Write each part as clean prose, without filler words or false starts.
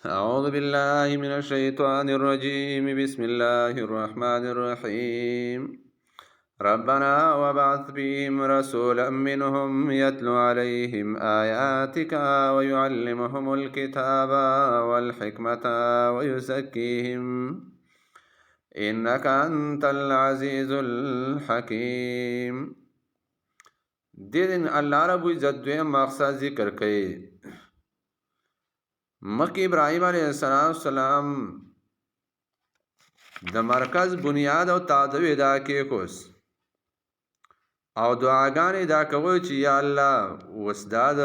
أعوذ بالله من الشيطان الرجيم بسم الله الرحمن الرحيم ربنا وابعث فيهم رسولا منهم يتلو عليهم آياتك ويعلمهم الكتاب والحكمة ويزكيهم إنك أنت العزيز الحكيم. دین الله رب عزت دویم مقصد ذکر کړي. مکه ابراهیم علیه السلام د مرکز بنیاد او تادوی دا کې کوس او دعاګانې دا کوي چې یا الله وسداد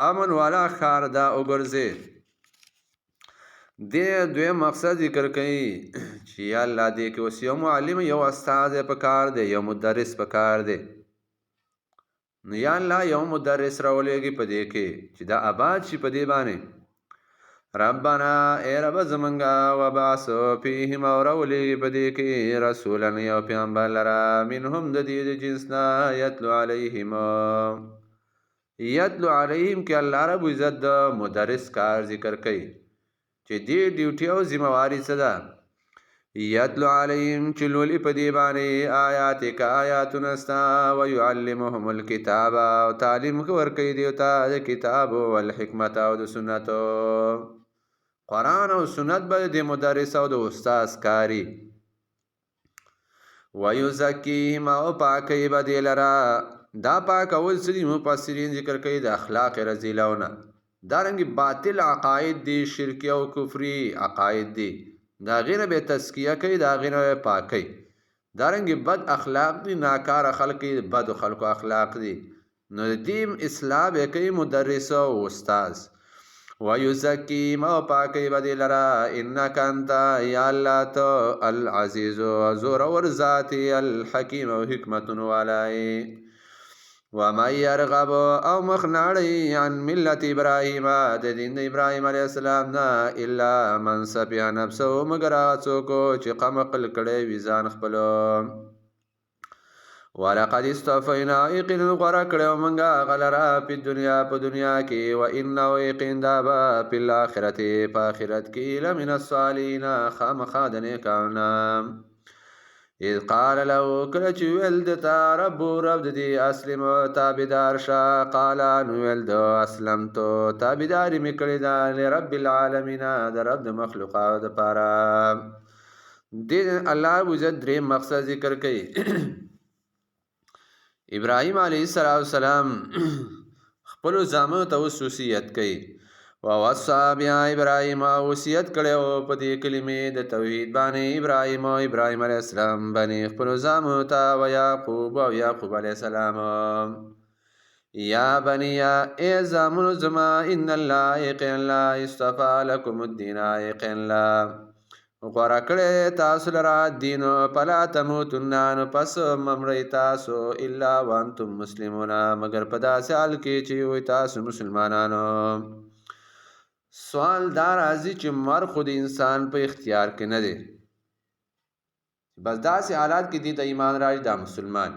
امن والا خار دا وګرځي. د دوی مقصد ذکر کوي چې یا الله دې کې اوس یو معلم یو استاد په کار دی یو مدرس په کار دی. نو یا الله یو مدرس راولېږي په دې کې چې دا آباد شي په دې باندې. ربنا اے رب زمنگا وبعث فیهم اورولی بدی کی رسولا یو پیغمبر لرا منهم د دې جنسنا یتلو علیهم کی الله رب عزت د مدرس کار ذکر کوي چې دې ډیوټي او ذمہواری څه ده. یتلو علیهم چلولی پدی باندې آیاتک آیاتنا استا ويعلمهم الكتاب او تعلیم ورکوي دیوتا د کتاب او الحکمت او د سنت قرآن او سنت به د مدرس او د استاد کاری. ویزکیهم او پاکی به دی لرا دا پاک اول سری مفسرین ذکر کوي د اخلاق رذیلونه دارنګ باطل عقاید دی شرکی او کفری عقاید دی دا غینه به تزکیه کوي دا غینه پاکی دارنګ بد اخلاق دی ناکار خلق بد خلق اخلاق دی نو دیم اصلاح به کوي مدرس او استاد. ويزكي ما پاکی بدی لرا انک انت یا اللہ تو العزیز زور ور ذاتی الحکیم و حکمت والائی. ومن يرغب او مخناڑی عن ملت ابراہیم د دین ابراہیم علیہ السلام نا الا من سفیہ نفسه مگر آڅو کو چې قمقل کړي ویزان خپلو. ولقد استفینا یقین غوره کړو منګه غلرا په دنیا کې و انه یقین دا به په الاخرت په اخرت کې لمن الصالحین خامخا د نیکانو. اذ قال له کله چې ویل دتا رب دې اسلم تابعدار شه قال نو ویل د اسلمت تابعداري مې کړې ده لرب العالمین د رب د مخلوقات لپاره. دې الله عزت درې مقصد ذکر کړي. ابراهیم علیه السلام خپل زامنو ته وصیت کوي ووصى بها ابراهیم وصیت کړو په دې کلمې د توحید باندې ابراهیم علیه السلام باندې خپل زامنو ته و یعقوب علیه السلام یا بنی ای زامنو زما ان الله یقین الله اصطفى لكم الدین یقین الله غوړه کړی تاسو لرا دین فلا تموتن نو پس ممړی تاسو الا وانتم مسلمون مگر په داسې حال کې چې وي تاسو مسلمانانو. سوال دا راځي چې مرګ خو د انسان په اختیار کې نه دی بس داسې حالات کې دي ته ایمان راځي دا مسلمان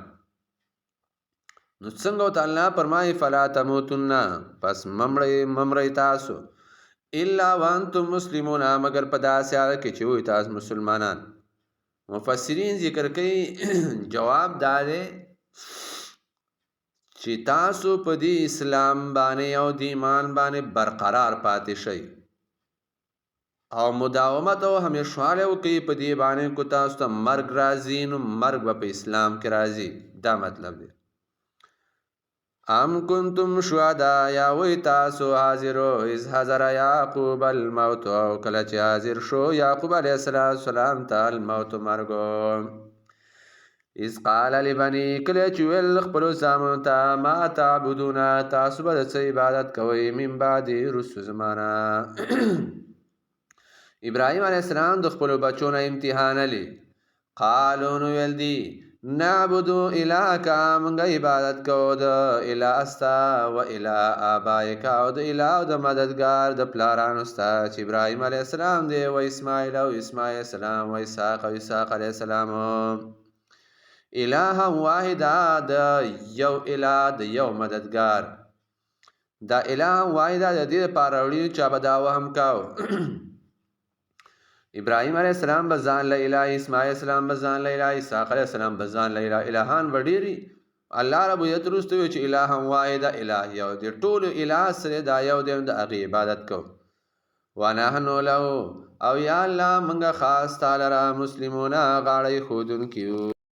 نو څنګه تعالی فرمایي فلا تموتن پس ممړی تاسو الا وانتم مسلمون مگر په داسې حال کې چې وي تاسو مسلمانان. مفسرین ذکر کوي جواب دا دی چې تاسو په دې اسلام باندې او د ایمان باندې برقرار پاتې شئ او مداومت او همیشواله وکړئ په دې باندې کو تاسو ته مرګ راځي نو مرګ به په اسلام کې راځي. دا مطلب دی. ام کنتم شهداء یا وی تاسو حاضرو اذ حضر یعقوب الموت او کله چې حاضر شو یعقوب علیه السلام ته الموت مرګ اذ قال لبنی کله چې ویل خپلو زامنو ته ما تعبدون تاسو به څه عبادت کوئ من بعد رسو زمانه. ابراهیم علیه السلام د خپلو بچو نه امتحان علی قالو نو ویل دی نعبدو الهک منگا عبادت کو د اله استا و اله آبائک او د اله د مددگار د پلارانو ستا چې ابراهیم علیه السلام دی و اسماعیل او اسماعیل السلام و اسحاق او اسحاق علیه السلام اله واحد د یو اله د یو مددگار دا اله واحده د دې لپاره وړي چا به دا وهم کاو ابراهیم علیه السلام به ځان له اله، اسماعیل السلام به ځان له اله، اسحاق علیه السلام به ځان له اله، الهان به ډېري. الله رب العزت وروسته وایي چې اله واحده، اله یو دی، ټولو اله سره دا یو دی، د هغې عبادت کوو. ونحنو له، او یا الله موږ خاص تا لره مسلمونه غاړه ایښودونکي یو.